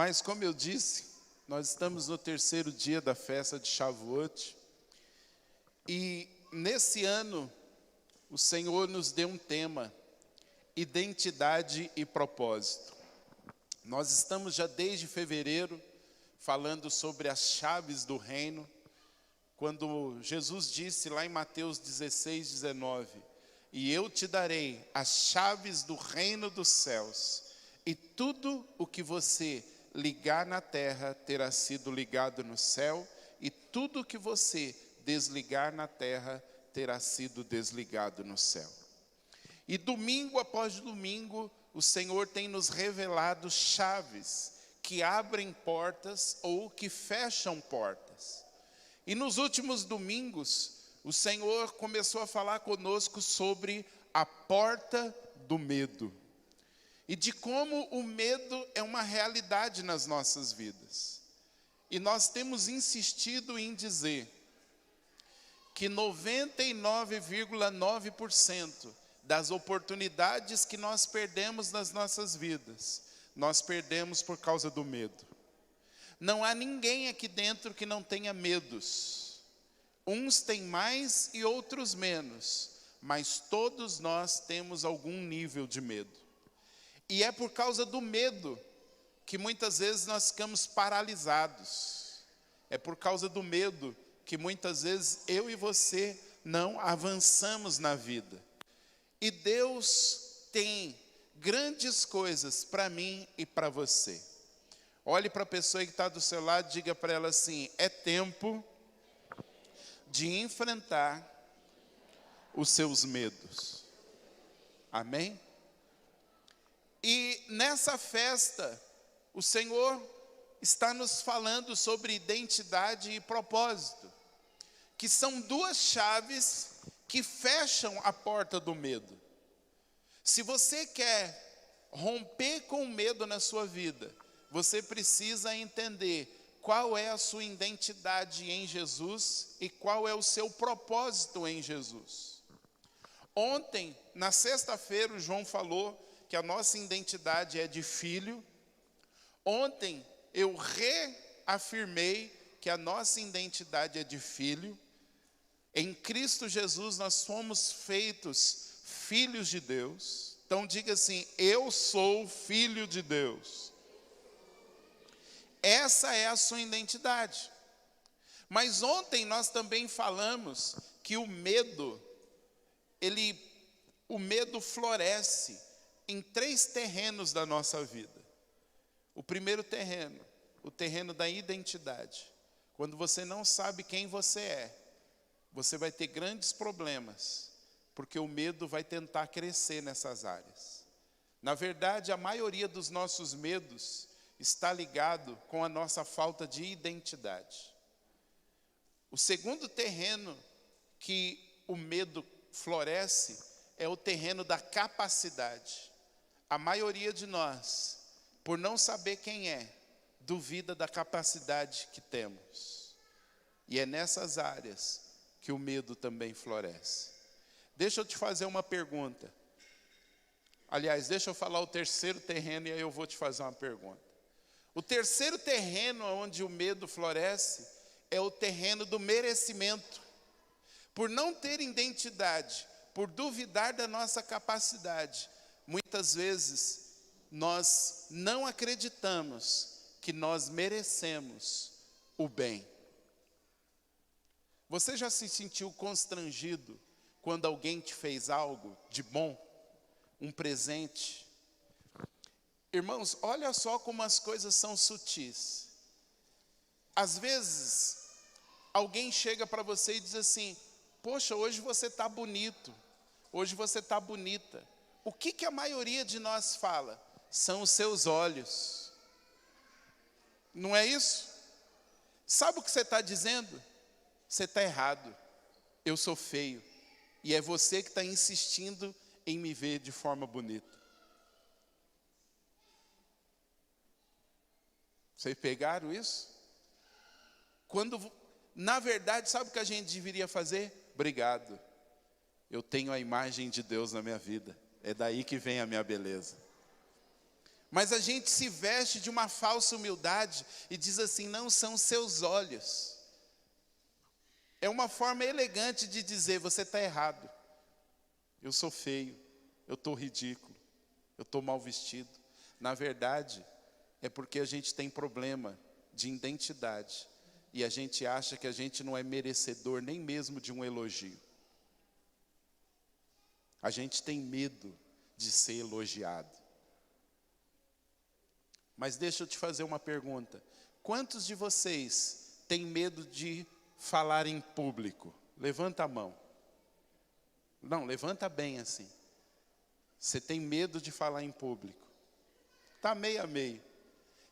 Mas como eu disse, nós estamos no terceiro dia da festa de Shavuot. E nesse ano, o Senhor nos deu um tema: identidade e propósito. Nós estamos já desde fevereiro falando sobre as chaves do reino, quando Jesus disse lá em Mateus 16, 19, e eu te darei as chaves do reino dos céus, e tudo o que você ligar na terra terá sido ligado no céu, e tudo o que você desligar na terra terá sido desligado no céu. E domingo após domingo, o Senhor tem nos revelado chaves que abrem portas ou que fecham portas. E nos últimos domingos, o Senhor começou a falar conosco sobre a porta do medo. E de como o medo é uma realidade nas nossas vidas. E nós temos insistido em dizer que 99,9% das oportunidades que nós perdemos nas nossas vidas, nós perdemos por causa do medo. Não há ninguém aqui dentro que não tenha medos. Uns têm mais e outros menos, mas todos nós temos algum nível de medo. E é por causa do medo que muitas vezes nós ficamos paralisados. É por causa do medo que muitas vezes eu e você não avançamos na vida. E Deus tem grandes coisas para mim e para você. Olhe para a pessoa que está do seu lado e diga para ela assim: é tempo de enfrentar os seus medos. Amém? E nessa festa, o Senhor está nos falando sobre identidade e propósito, que são duas chaves que fecham a porta do medo. Se você quer romper com o medo na sua vida, você precisa entender qual é a sua identidade em Jesus e qual é o seu propósito em Jesus. Ontem, na sexta-feira, o João falou que a nossa identidade é de filho. Ontem eu reafirmei que a nossa identidade é de filho. Em Cristo Jesus nós somos feitos filhos de Deus. Então diga assim: eu sou filho de Deus. Essa é a sua identidade. Mas ontem nós também falamos que o medo floresce em 3 terrenos da nossa vida. O primeiro terreno, o terreno da identidade. Quando você não sabe quem você é, você vai ter grandes problemas, porque o medo vai tentar crescer nessas áreas. Na verdade, a maioria dos nossos medos está ligado com a nossa falta de identidade. O segundo terreno que o medo floresce é o terreno da capacidade. A maioria de nós, por não saber quem é, duvida da capacidade que temos. E é nessas áreas que o medo também floresce. Deixa eu te fazer uma pergunta. Aliás, deixa eu falar o terceiro terreno e aí eu vou te fazer uma pergunta. O terceiro terreno onde o medo floresce é o terreno do merecimento. Por não ter identidade, por duvidar da nossa capacidade, muitas vezes nós não acreditamos que nós merecemos o bem. Você já se sentiu constrangido quando alguém te fez algo de bom? Um presente? Irmãos, olha só como as coisas são sutis. Às vezes, alguém chega para você e diz assim: poxa, hoje você está bonito, hoje você está bonita. O que a maioria de nós fala? São os seus olhos. Não é isso? Sabe o que você está dizendo? Você está errado. Eu sou feio. E é você que está insistindo em me ver de forma bonita. Vocês pegaram isso? Quando, na verdade, sabe o que a gente deveria fazer? Obrigado. Eu tenho a imagem de Deus na minha vida. É daí que vem a minha beleza. Mas a gente se veste de uma falsa humildade e diz assim: não são seus olhos. É uma forma elegante de dizer: você está errado. Eu sou feio, eu estou ridículo, eu estou mal vestido. Na verdade, é porque a gente tem problema de identidade. E a gente acha que a gente não é merecedor nem mesmo de um elogio. A gente tem medo de ser elogiado. Mas deixa eu te fazer uma pergunta. Quantos de vocês têm medo de falar em público? Levanta a mão. Não, levanta bem assim. Você tem medo de falar em público? Está meio a meio.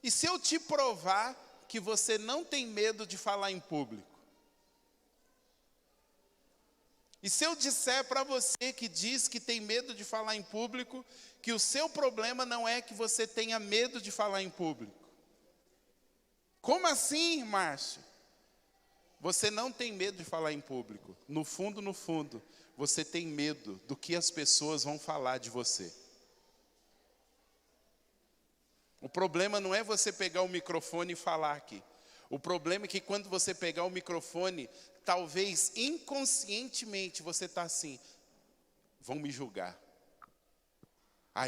E se eu te provar que você não tem medo de falar em público? E se eu disser para você que diz que tem medo de falar em público, que o seu problema não é que você tenha medo de falar em público? Como assim, Márcio? Você não tem medo de falar em público. No fundo, você tem medo do que as pessoas vão falar de você. O problema não é você pegar o microfone e falar aqui. O problema é que quando você pegar o microfone, talvez inconscientemente você está assim: vão me julgar.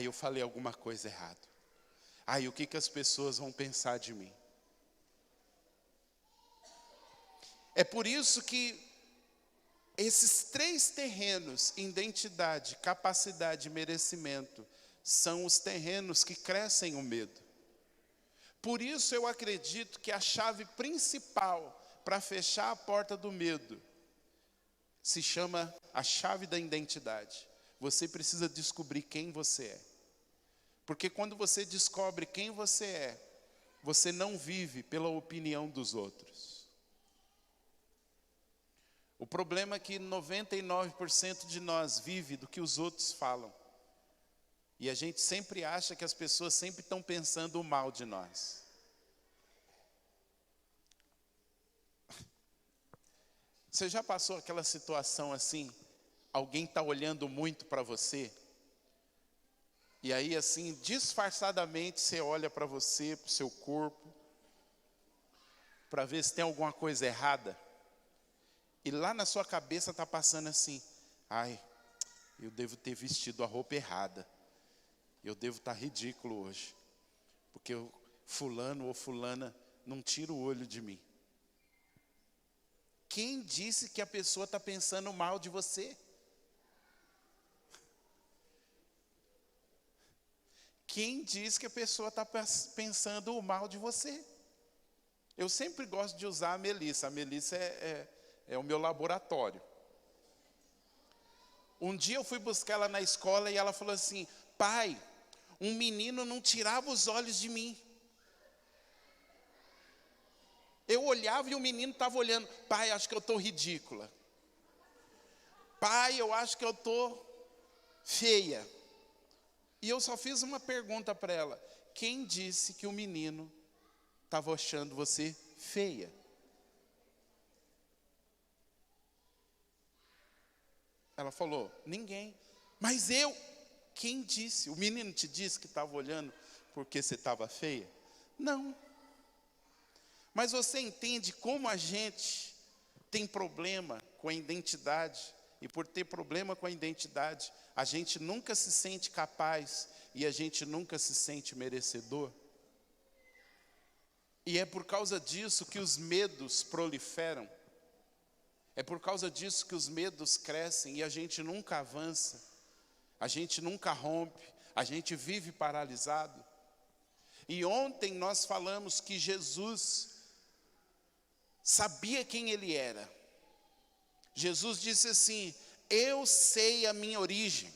Eu falei alguma coisa errada. O que as pessoas vão pensar de mim? É por isso que esses 3 terrenos, identidade, capacidade e merecimento, são os terrenos que crescem o medo. Por isso eu acredito que a chave principal para fechar a porta do medo se chama a chave da identidade. Você precisa descobrir quem você é. Porque quando você descobre quem você é, você não vive pela opinião dos outros. O problema é que 99% de nós vive do que os outros falam. E a gente sempre acha que as pessoas sempre estão pensando o mal de nós. Você já passou aquela situação assim? Alguém está olhando muito para você? E aí assim, disfarçadamente, você olha para você, para o seu corpo, para ver se tem alguma coisa errada. E lá na sua cabeça está passando assim: eu devo ter vestido a roupa errada. Eu devo estar ridículo hoje, porque fulano ou fulana não tira o olho de mim. Quem disse que a pessoa está pensando mal de você? Quem disse que a pessoa está pensando o mal de você? Eu sempre gosto de usar a Melissa. A Melissa é o meu laboratório. Um dia eu fui buscar ela na escola e ela falou assim: pai, um menino não tirava os olhos de mim. Eu olhava e o menino estava olhando. Pai, acho que eu estou ridícula. Pai, eu acho que eu estou feia. E eu só fiz uma pergunta para ela: quem disse que o menino estava achando você feia? Ela falou: ninguém. Mas eu. Quem disse? O menino te disse que estava olhando porque você estava feia? Não. Mas você entende como a gente tem problema com a identidade? E por ter problema com a identidade, a gente nunca se sente capaz e a gente nunca se sente merecedor? E é por causa disso que os medos proliferam. É por causa disso que os medos crescem e a gente nunca avança. A gente nunca rompe, a gente vive paralisado. E ontem nós falamos que Jesus sabia quem ele era. Jesus disse assim: eu sei a minha origem,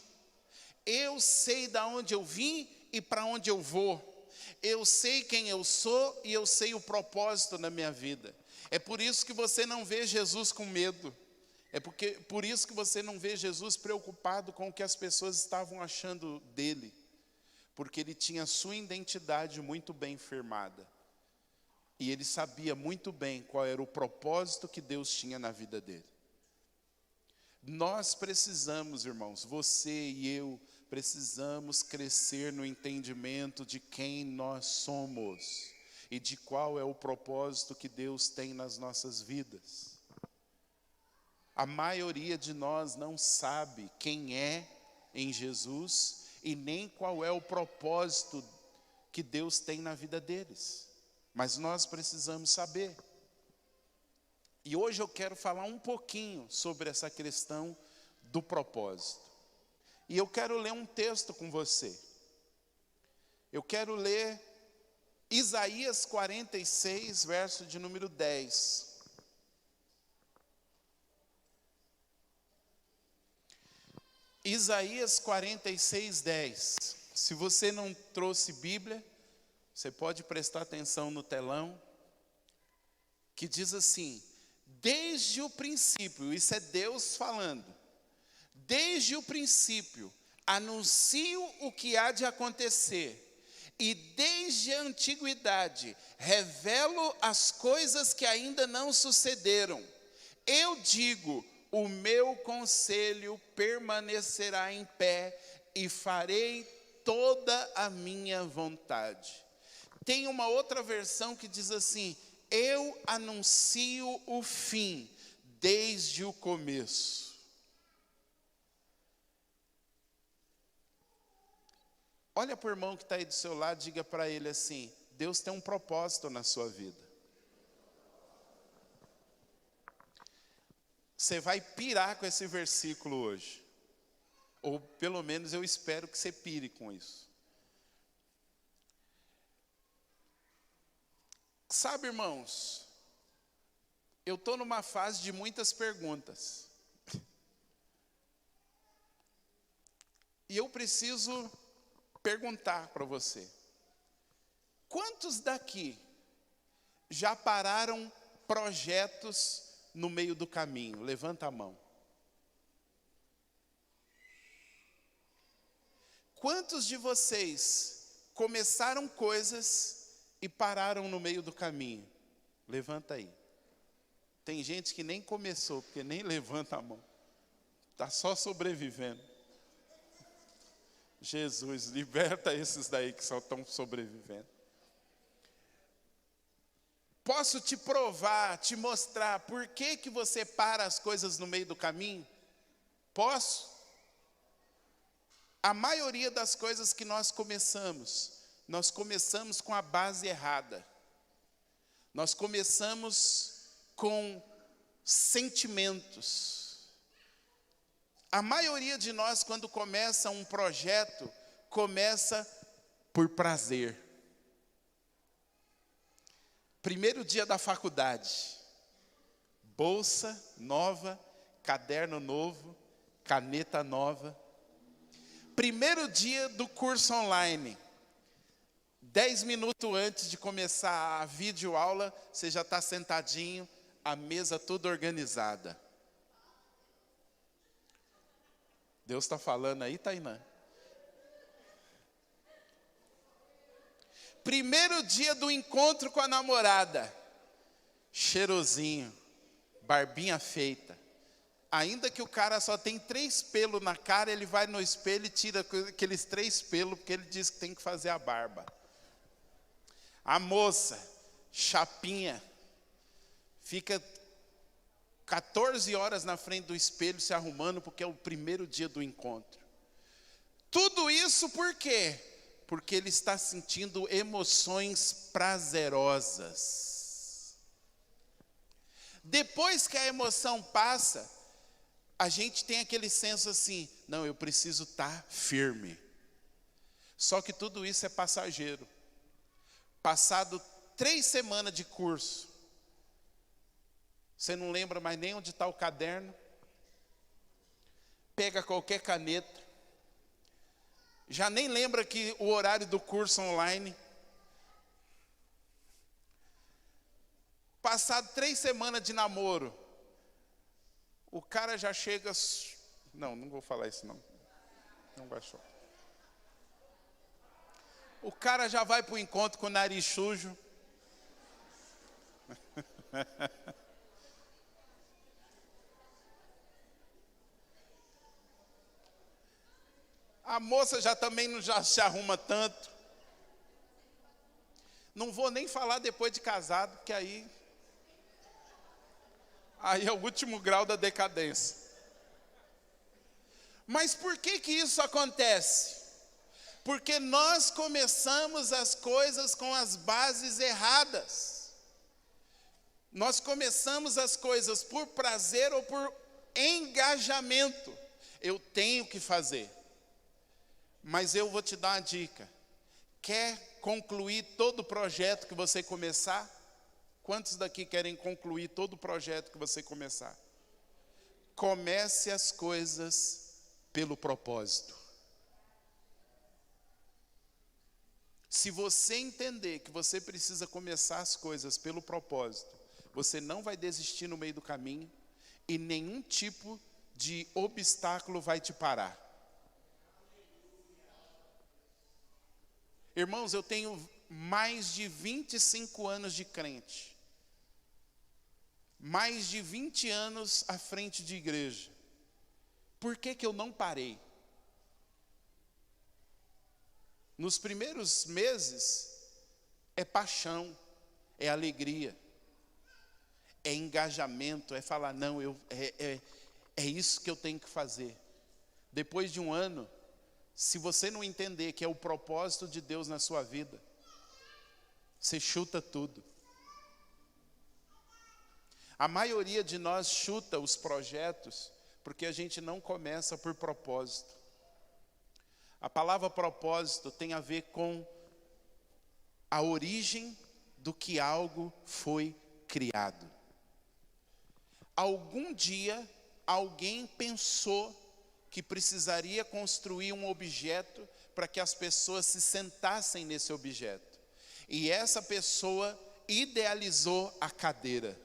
eu sei de onde eu vim e para onde eu vou, eu sei quem eu sou e eu sei o propósito na minha vida. É por isso que você não vê Jesus com medo. Por isso que você não vê Jesus preocupado com o que as pessoas estavam achando dele. Porque ele tinha sua identidade muito bem firmada. E ele sabia muito bem qual era o propósito que Deus tinha na vida dele. Nós precisamos, irmãos, você e eu, precisamos crescer no entendimento de quem nós somos e de qual é o propósito que Deus tem nas nossas vidas. A maioria de nós não sabe quem é em Jesus e nem qual é o propósito que Deus tem na vida deles. Mas nós precisamos saber. E hoje eu quero falar um pouquinho sobre essa questão do propósito. E eu quero ler um texto com você. Eu quero ler Isaías 46, verso de número 10. Isaías 46, 10. Se você não trouxe Bíblia, você pode prestar atenção no telão, que diz assim: desde o princípio, isso é Deus falando, desde o princípio, anuncio o que há de acontecer, e desde a antiguidade, revelo as coisas que ainda não sucederam. Eu digo, o meu conselho permanecerá em pé, e farei toda a minha vontade. Tem uma outra versão que diz assim: eu anuncio o fim desde o começo. Olha para o irmão que está aí do seu lado, diga para ele assim: Deus tem um propósito na sua vida. Você vai pirar com esse versículo hoje. Ou pelo menos eu espero que você pire com isso. Sabe, irmãos, eu estou numa fase de muitas perguntas. E eu preciso perguntar para você: quantos daqui já pararam projetos no meio do caminho? Levanta a mão. Quantos de vocês começaram coisas e pararam no meio do caminho? Levanta aí. Tem gente que nem começou, porque nem levanta a mão. Está só sobrevivendo. Jesus, liberta esses daí que só estão sobrevivendo. Posso te provar, te mostrar por que você para as coisas no meio do caminho? Posso? A maioria das coisas que nós começamos com a base errada. Nós começamos com sentimentos. A maioria de nós, quando começa um projeto, começa por prazer. Primeiro dia da faculdade, bolsa nova, caderno novo, caneta nova. Primeiro dia do curso online, 10 minutos antes de começar a videoaula, você já está sentadinho, a mesa toda organizada. Deus está falando aí, Tainã? Primeiro dia do encontro com a namorada, cheirosinho, barbinha feita. Ainda que o cara só tem 3 pelos na cara, ele vai no espelho e tira aqueles 3 pelos, porque ele diz que tem que fazer a barba. A moça, chapinha, fica 14 horas na frente do espelho se arrumando, porque é o primeiro dia do encontro. Tudo isso por quê? Porque ele está sentindo emoções prazerosas. Depois que a emoção passa, a gente tem aquele senso assim: não, eu preciso estar firme. Só que tudo isso é passageiro. Passado 3 semanas de curso, você não lembra mais nem onde está o caderno, pega qualquer caneta, já nem lembra que o horário do curso online. Passado 3 semanas de namoro, o cara já chega... Não vou falar isso não. Não baixou. O cara já vai para o encontro com o nariz sujo. A moça já também não já se arruma tanto. Não vou nem falar depois de casado, porque aí é o último grau da decadência. Mas por que isso acontece? Porque nós começamos as coisas com as bases erradas. Nós começamos as coisas por prazer ou por engajamento. Eu tenho que fazer. Mas eu vou te dar uma dica. Quer concluir todo o projeto que você começar? Quantos daqui querem concluir todo o projeto que você começar? Comece as coisas pelo propósito. Se você entender que você precisa começar as coisas pelo propósito, você não vai desistir no meio do caminho e nenhum tipo de obstáculo vai te parar. Irmãos, eu tenho mais de 25 anos de crente. Mais de 20 anos à frente de igreja. Por que eu não parei? Nos primeiros meses, é paixão, é alegria, é engajamento, é falar, não, é isso que eu tenho que fazer. Depois de um ano, se você não entender que é o propósito de Deus na sua vida, você chuta tudo. A maioria de nós chuta os projetos porque a gente não começa por propósito. A palavra propósito tem a ver com a origem do que algo foi criado. Algum dia, alguém pensou que precisaria construir um objeto para que as pessoas se sentassem nesse objeto. E essa pessoa idealizou a cadeira.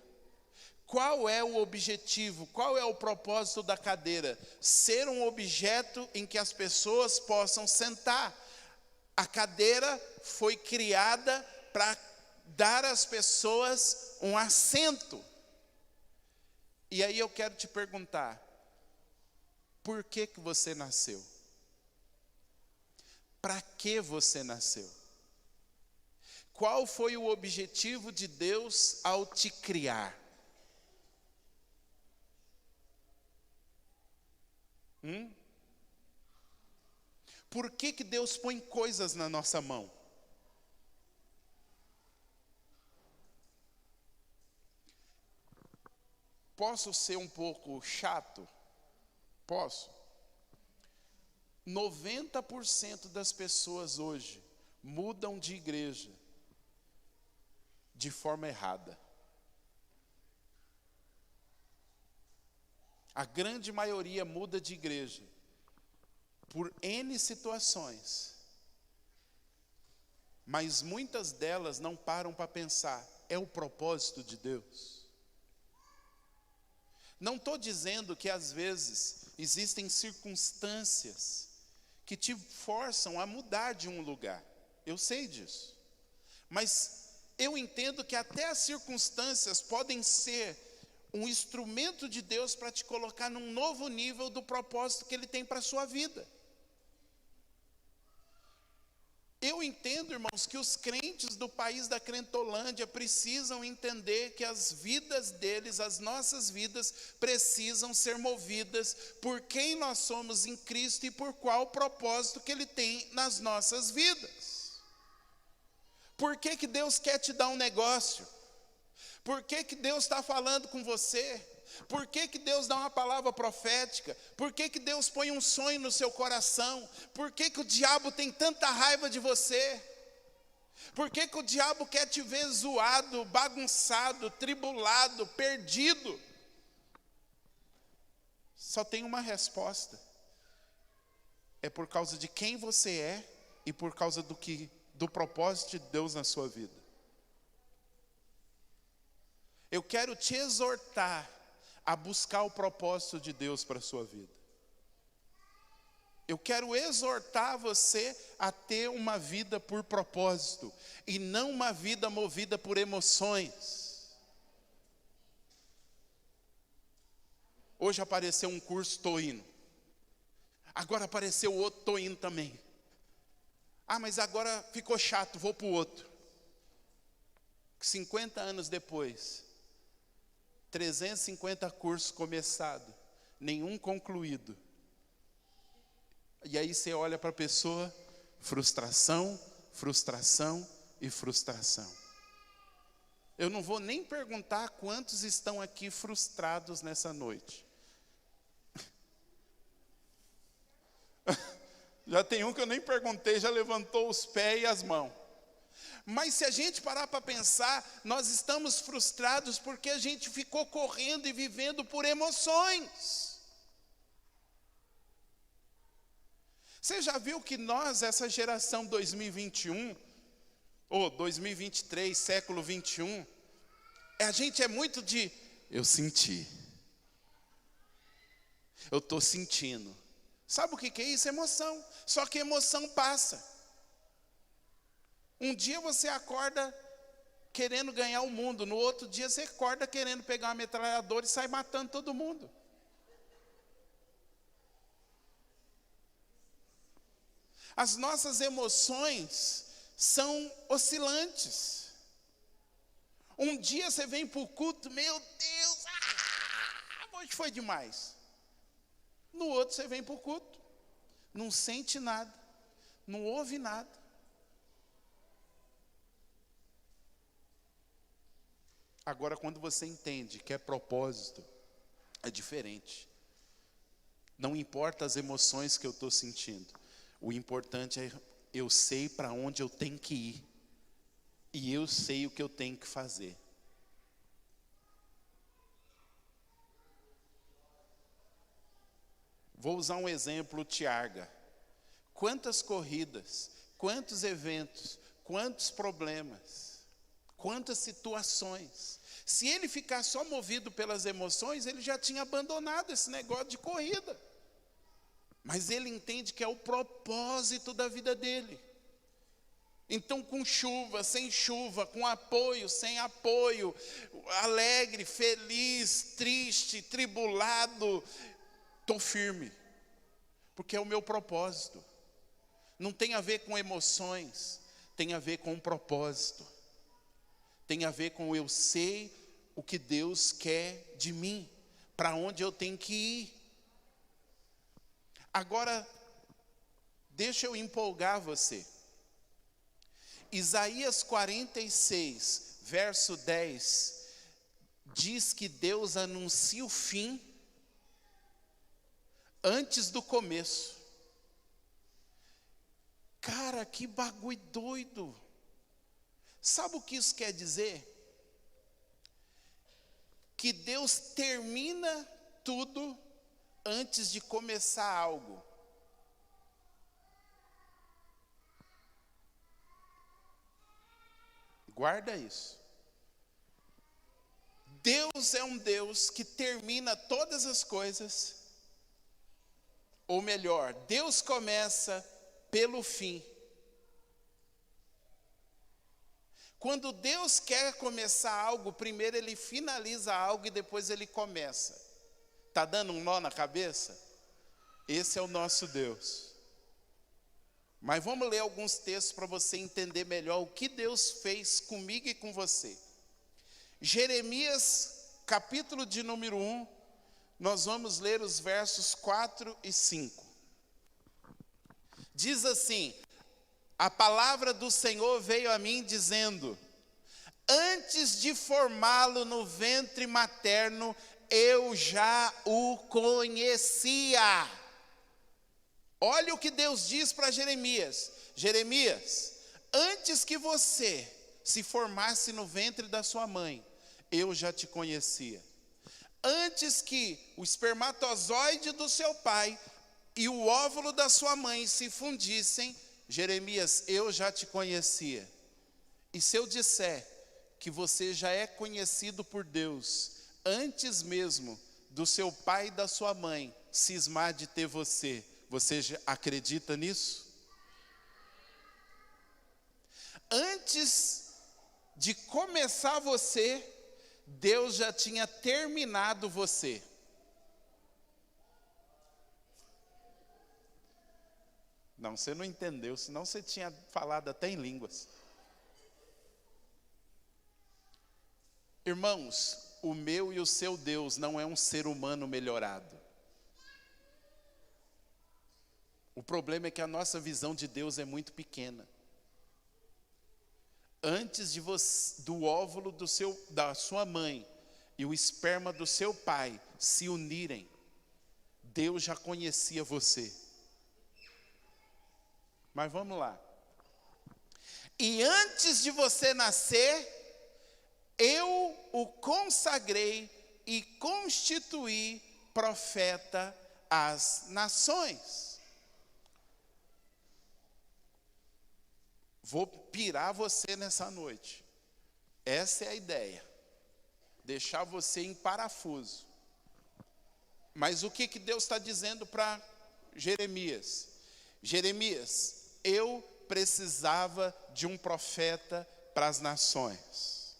Qual é o objetivo, qual é o propósito da cadeira? Ser um objeto em que as pessoas possam sentar. A cadeira foi criada para dar às pessoas um assento. E aí eu quero te perguntar, por que você nasceu? Para que você nasceu? Qual foi o objetivo de Deus ao te criar? Por que Deus põe coisas na nossa mão? Posso ser um pouco chato? Posso. 90% das pessoas hoje mudam de igreja de forma errada. A grande maioria muda de igreja por N situações. Mas muitas delas não param para pensar, é o propósito de Deus? Não estou dizendo que às vezes existem circunstâncias que te forçam a mudar de um lugar. Eu sei disso. Mas eu entendo que até as circunstâncias podem ser um instrumento de Deus para te colocar num novo nível do propósito que Ele tem para a sua vida. Eu entendo, irmãos, que os crentes do país da Crentolândia precisam entender que as vidas deles, as nossas vidas, precisam ser movidas por quem nós somos em Cristo e por qual propósito que Ele tem nas nossas vidas. Por que Deus quer te dar um negócio? Por que Deus está falando com você? Por que Deus dá uma palavra profética? Por que Deus põe um sonho no seu coração? Por que o diabo tem tanta raiva de você? Por que o diabo quer te ver zoado, bagunçado, tribulado, perdido? Só tem uma resposta. É por causa de quem você é e por causa do propósito de Deus na sua vida. Eu quero te exortar a buscar o propósito de Deus para a sua vida. Eu quero exortar você a ter uma vida por propósito e não uma vida movida por emoções. Hoje apareceu um curso, estou indo. Agora apareceu o outro, estou indo também. Ah, mas agora ficou chato, vou para o outro. 50 anos depois, 350 cursos começados, nenhum concluído. E aí você olha para a pessoa, frustração, frustração e frustração. Eu não vou nem perguntar quantos estão aqui frustrados nessa noite. Já tem um que eu nem perguntei, já levantou os pés e as mãos. Mas se a gente parar para pensar, nós estamos frustrados porque a gente ficou correndo e vivendo por emoções. Você já viu que nós, essa geração 2021, ou 2023, século 21, a gente é muito de, eu senti, eu estou sentindo. Sabe o que é isso? Emoção. Só que emoção passa. Um dia você acorda querendo ganhar o mundo, no outro dia você acorda querendo pegar uma metralhadora e sair matando todo mundo. As nossas emoções são oscilantes. Um dia você vem para o culto, meu Deus, hoje foi demais. No outro você vem para o culto, não sente nada, não ouve nada. Agora, quando você entende que é propósito, é diferente. Não importa as emoções que eu estou sentindo. O importante é eu sei para onde eu tenho que ir. E eu sei o que eu tenho que fazer. Vou usar um exemplo, Tiaga. Quantas corridas, quantos eventos, quantos problemas, quantas situações. Se ele ficar só movido pelas emoções, ele já tinha abandonado esse negócio de corrida. Mas ele entende que é o propósito da vida dele. Então, com chuva, sem chuva, com apoio, sem apoio, alegre, feliz, triste, tribulado, estou firme, porque é o meu propósito. Não tem a ver com emoções, tem a ver com um propósito. Tem a ver com eu sei o que Deus quer de mim, para onde eu tenho que ir. Agora, deixa eu empolgar você. Isaías 46, verso 10, diz que Deus anuncia o fim antes do começo. Cara, que bagulho doido. Sabe o que isso quer dizer? Que Deus termina tudo antes de começar algo. Guarda isso. Deus é um Deus que termina todas as coisas, ou melhor, Deus começa pelo fim. Quando Deus quer começar algo, primeiro Ele finaliza algo e depois Ele começa. Está dando um nó na cabeça? Esse é o nosso Deus. Mas vamos ler alguns textos para você entender melhor o que Deus fez comigo e com você. Jeremias, capítulo de número 1, nós vamos ler os versos 4 e 5. Diz assim: a palavra do Senhor veio a mim dizendo: antes de formá-lo no ventre materno, eu já o conhecia. Olha o que Deus diz para Jeremias. Jeremias, antes que você se formasse no ventre da sua mãe, eu já te conhecia. Antes que o espermatozoide do seu pai e o óvulo da sua mãe se fundissem, Jeremias, eu já te conhecia. E se eu disser que você já é conhecido por Deus, antes mesmo do seu pai e da sua mãe cismar de ter você, você já acredita nisso? Antes de começar você, Deus já tinha terminado você. Não, você não entendeu, senão você tinha falado até em línguas. Irmãos, o meu e o seu Deus não é um ser humano melhorado. O problema é que a nossa visão de Deus é muito pequena. Antes de do óvulo da sua mãe e o esperma do seu pai se unirem, Deus já conhecia você. Mas vamos lá. E antes de você nascer, eu o consagrei e constituí profeta às nações. Vou pirar você nessa noite. Essa é a ideia. Deixar você em parafuso. Mas o que Deus está dizendo para Jeremias? Jeremias, eu precisava de um profeta para as nações.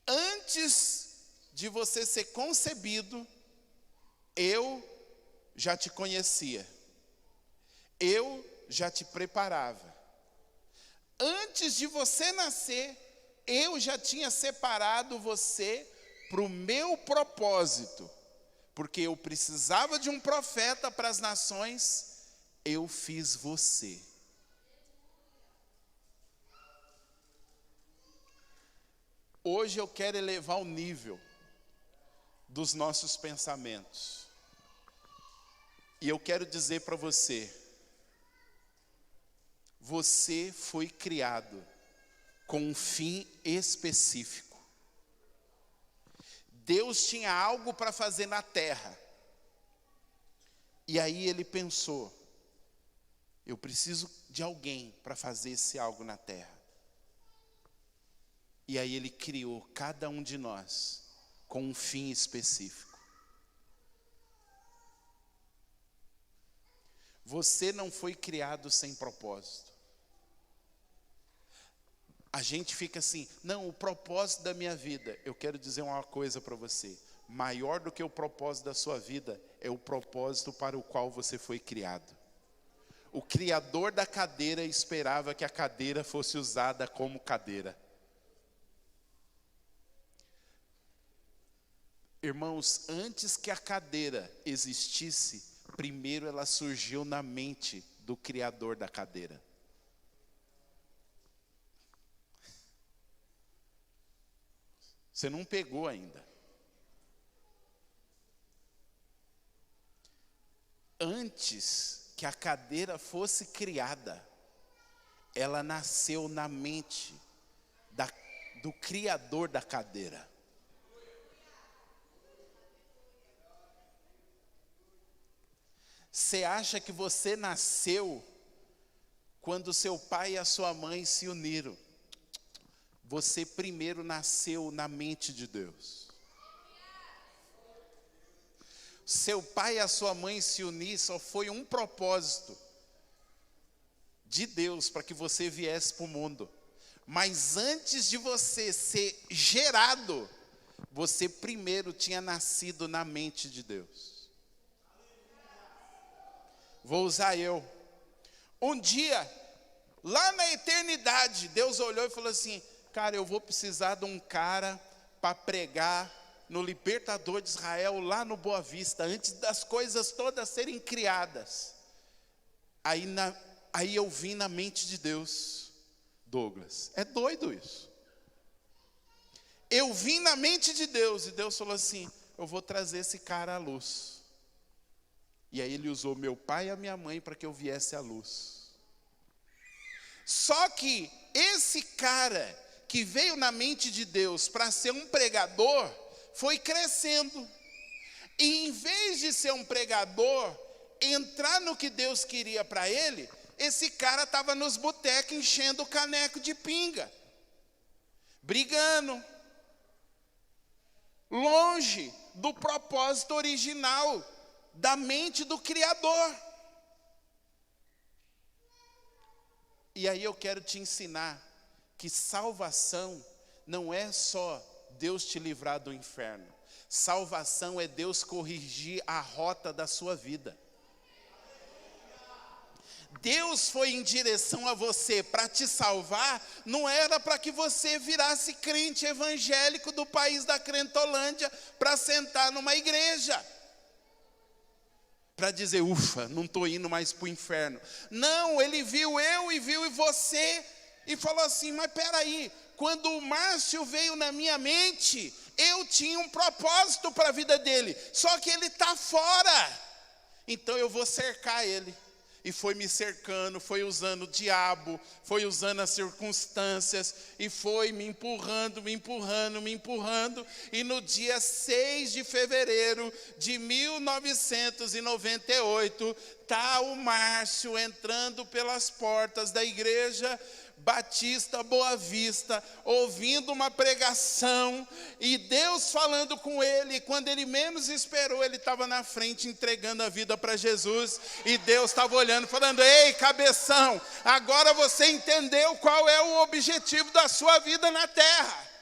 Antes de você ser concebido, eu já te conhecia. Eu já te preparava. Antes de você nascer, eu já tinha separado você para o meu propósito. Porque eu precisava de um profeta para as nações, eu fiz você. Hoje eu quero elevar o nível dos nossos pensamentos. E eu quero dizer para você, você foi criado com um fim específico. Deus tinha algo para fazer na terra. E aí ele pensou, eu preciso de alguém para fazer esse algo na terra. E aí ele criou cada um de nós com um fim específico. Você não foi criado sem propósito. A gente fica assim, não, o propósito da minha vida. Eu quero dizer uma coisa para você. Maior do que o propósito da sua vida é o propósito para o qual você foi criado. O criador da cadeira esperava que a cadeira fosse usada como cadeira. Irmãos, antes que a cadeira existisse, primeiro ela surgiu na mente do criador da cadeira. Você não pegou ainda. Antes que a cadeira fosse criada, ela nasceu na mente do criador da cadeira. Você acha que você nasceu quando seu pai e a sua mãe se uniram? Você primeiro nasceu na mente de Deus. Seu pai e a sua mãe se unir só foi um propósito de Deus para que você viesse para o mundo. Mas antes de você ser gerado, você primeiro tinha nascido na mente de Deus. Vou usar eu. Um dia, lá na eternidade, Deus olhou e falou assim, cara, eu vou precisar de um cara para pregar no Libertador de Israel, lá no Boa Vista, antes das coisas todas serem criadas. Aí eu vim na mente de Deus, Douglas. É doido isso. Eu vim na mente de Deus, e Deus falou assim, eu vou trazer esse cara à luz. E aí ele usou meu pai e a minha mãe para que eu viesse à luz. Só que esse cara que veio na mente de Deus para ser um pregador, foi crescendo. E em vez de ser um pregador, entrar no que Deus queria para ele, esse cara estava nos botecos enchendo o caneco de pinga. Brigando. Longe do propósito original da mente do Criador. E aí eu quero te ensinar que salvação não é só Deus te livrar do inferno. Salvação é Deus corrigir a rota da sua vida. Deus foi em direção a você para te salvar, não era para que você virasse crente evangélico do país da Crentolândia para sentar numa igreja, para dizer, ufa, não estou indo mais para o inferno. Não, ele viu eu e viu você e falou assim, mas peraí, quando o Márcio veio na minha mente, eu tinha um propósito para a vida dele, só que ele está fora, então eu vou cercar ele. E foi me cercando, foi usando o diabo, foi usando as circunstâncias, e foi me empurrando, me empurrando, me empurrando. E no dia 6 de fevereiro de 1998, está o Márcio entrando pelas portas da igreja Batista Boa Vista, ouvindo uma pregação, e Deus falando com ele. Quando ele menos esperou, ele estava na frente entregando a vida para Jesus, e Deus estava olhando, falando, ei, cabeção, agora você entendeu qual é o objetivo da sua vida na terra.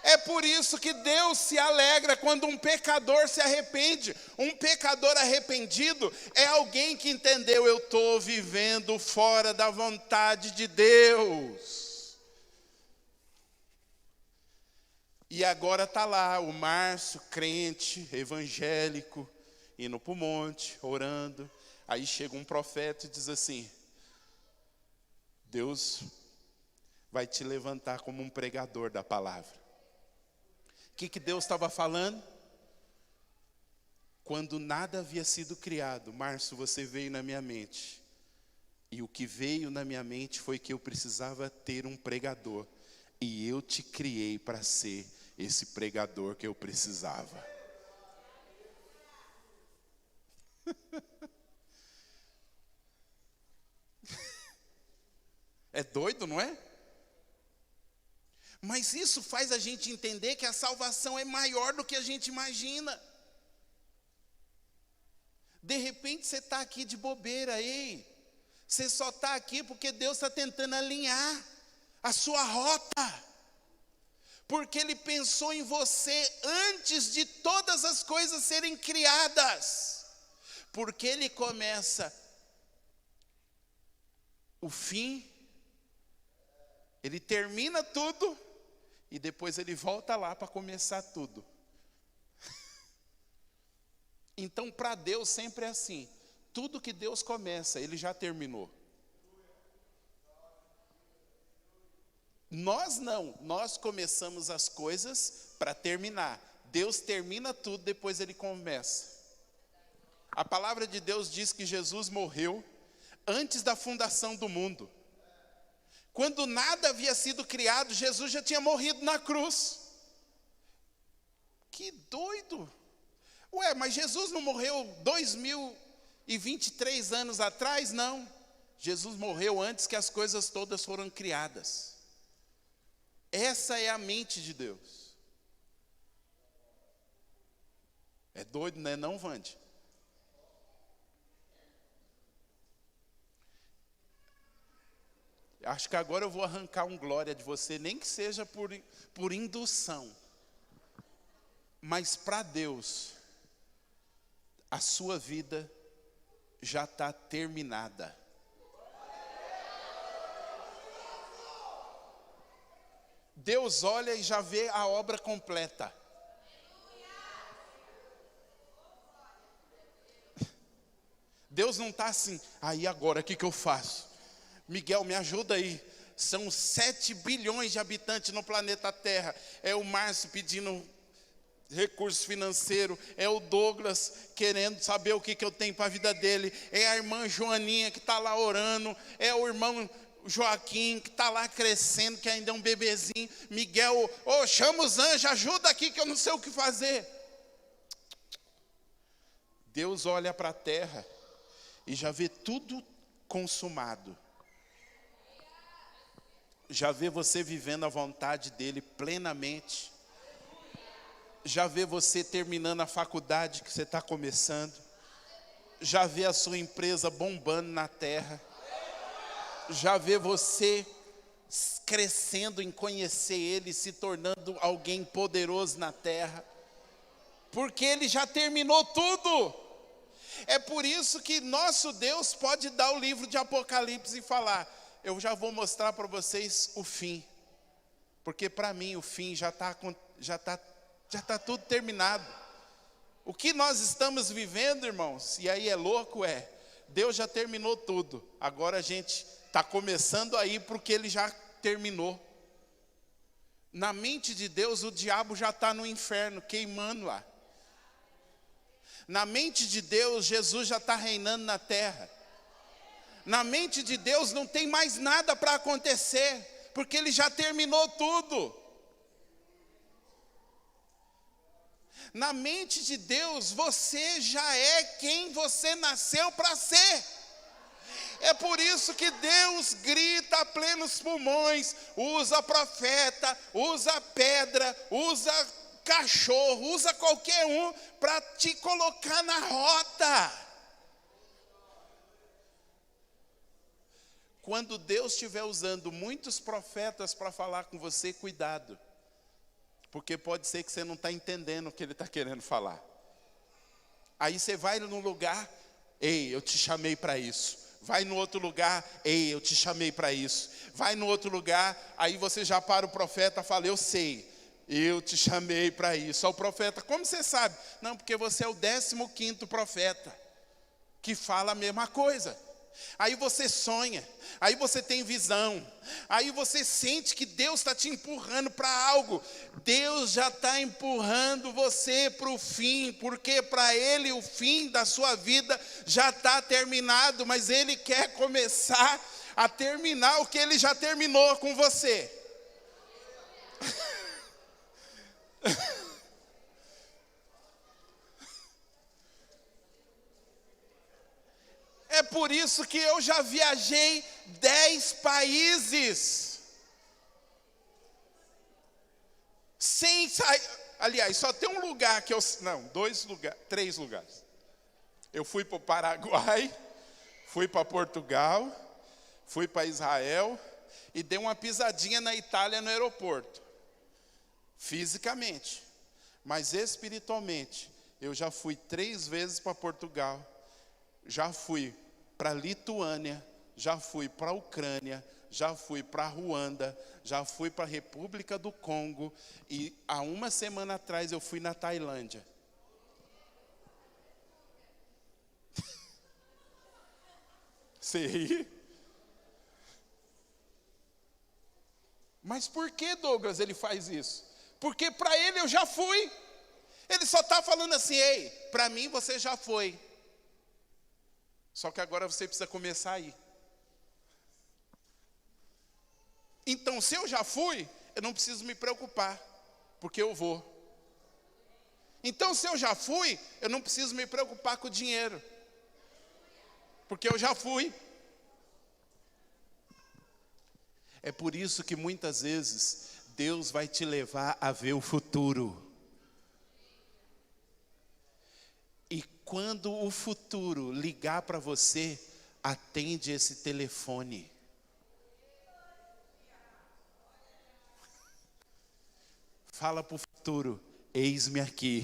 É por isso que Deus se alegra quando um pecador se arrepende. Um pecador arrependido é alguém que entendeu, eu estou vivendo fora da vontade de Deus. E agora está lá o Márcio, crente, evangélico, indo para o monte, orando. Aí chega um profeta e diz assim, Deus vai te levantar como um pregador da palavra. O que Deus estava falando? Quando nada havia sido criado, Márcio, você veio na minha mente. E o que veio na minha mente foi que eu precisava ter um pregador. E eu te criei para ser esse pregador que eu precisava. É doido, não é? Mas isso faz a gente entender que a salvação é maior do que a gente imagina. De repente você está aqui de bobeira, ei. Você só está aqui porque Deus está tentando alinhar a sua rota. Porque Ele pensou em você antes de todas as coisas serem criadas. Porque Ele começa o fim, Ele termina tudo, e depois Ele volta lá para começar tudo. Então, para Deus sempre é assim. Tudo que Deus começa, Ele já terminou. Nós não. Nós começamos as coisas para terminar. Deus termina tudo, depois Ele começa. A palavra de Deus diz que Jesus morreu antes da fundação do mundo. Quando nada havia sido criado, Jesus já tinha morrido na cruz. Que doido! Ué, mas Jesus não morreu 2023 anos atrás? Não. Jesus morreu antes que as coisas todas foram criadas. Essa é a mente de Deus. É doido, né? Não, Vande? Acho que agora eu vou arrancar um glória de você, nem que seja por indução. Mas para Deus, a sua vida já está terminada. Deus olha e já vê a obra completa. Deus não está assim, aí agora o que eu faço? Miguel, me ajuda aí. São 7 bilhões de habitantes no planeta Terra. É o Márcio pedindo recurso financeiro. É o Douglas querendo saber o que eu tenho para a vida dele. É a irmã Joaninha que está lá orando. É o irmão Joaquim que está lá crescendo, que ainda é um bebezinho. Miguel, chama os anjos, ajuda aqui que eu não sei o que fazer. Deus olha para a terra e já vê tudo consumado. Já vê você vivendo a vontade dele plenamente. Já vê você terminando a faculdade que você está começando. Já vê a sua empresa bombando na terra. Já vê você crescendo em conhecer ele, se tornando alguém poderoso na terra. Porque ele já terminou tudo. É por isso que nosso Deus pode dar o livro de Apocalipse e falar: eu já vou mostrar para vocês o fim. Porque para mim o fim já tá tudo terminado. O que nós estamos vivendo, irmãos, e aí é louco, Deus já terminou tudo. Agora a gente está começando a ir para o que Ele já terminou. Na mente de Deus, o diabo já está no inferno, queimando lá. Na mente de Deus, Jesus já está reinando na terra. Na mente de Deus não tem mais nada para acontecer, porque Ele já terminou tudo. Na mente de Deus, você já é quem você nasceu para ser. É por isso que Deus grita a plenos pulmões, usa profeta, usa pedra, usa cachorro, usa qualquer um para te colocar na rota. Quando Deus estiver usando muitos profetas para falar com você, cuidado. Porque pode ser que você não está entendendo o que Ele está querendo falar. Aí você vai num lugar, ei, eu te chamei para isso. Vai no outro lugar, ei, eu te chamei para isso. Vai no outro lugar, aí você já para o profeta e fala: eu sei, eu te chamei para isso. Ao profeta: como você sabe? Não, porque você é o 15º profeta que fala a mesma coisa. Aí você sonha, aí você tem visão, aí você sente que Deus está te empurrando para algo. Deus já está empurrando você para o fim, porque para Ele o fim da sua vida já está terminado, mas Ele quer começar a terminar o que Ele já terminou com você. É por isso que eu já viajei 10 países. Sem sair. Aliás, só tem um lugar que eu... Não, 3 lugares. Eu fui para o Paraguai, fui para Portugal, fui para Israel e dei uma pisadinha na Itália no aeroporto. Fisicamente. Mas espiritualmente, eu já fui 3 vezes para Portugal. Já fui para a Lituânia, já fui para a Ucrânia, já fui para a Ruanda, já fui para a República do Congo e há uma semana atrás eu fui na Tailândia. Você ri? Mas por que, Douglas, ele faz isso? Porque para ele eu já fui. Ele só está falando assim: ei, para mim você já foi. Só que agora você precisa começar a ir. Então, se eu já fui, eu não preciso me preocupar, porque eu vou. Então, se eu já fui, eu não preciso me preocupar com o dinheiro, porque eu já fui. É por isso que muitas vezes Deus vai te levar a ver o futuro. E quando o futuro ligar para você, atende esse telefone. Fala para o futuro: eis-me aqui.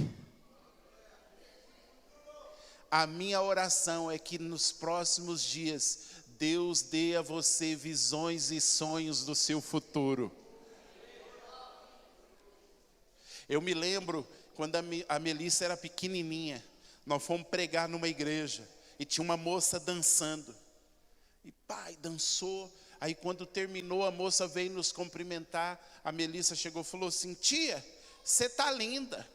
A minha oração é que nos próximos dias Deus dê a você visões e sonhos do seu futuro. Eu me lembro quando a Melissa era pequenininha, nós fomos pregar numa igreja e tinha uma moça dançando. E pai, dançou. Aí quando terminou, a moça veio nos cumprimentar. A Melissa chegou e falou assim: tia, você está linda.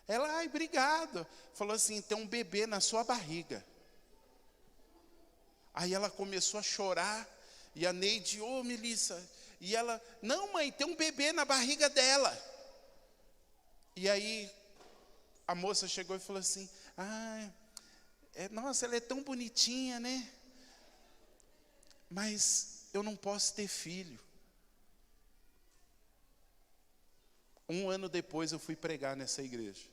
Ela: ai, obrigado. Falou assim: tem um bebê na sua barriga. Aí ela começou a chorar. E a Neide: ô Melissa. E ela: não, mãe, tem um bebê na barriga dela. E aí a moça chegou e falou assim: nossa, ela é tão bonitinha, né? Mas eu não posso ter filho. 1 ano depois eu fui pregar nessa igreja.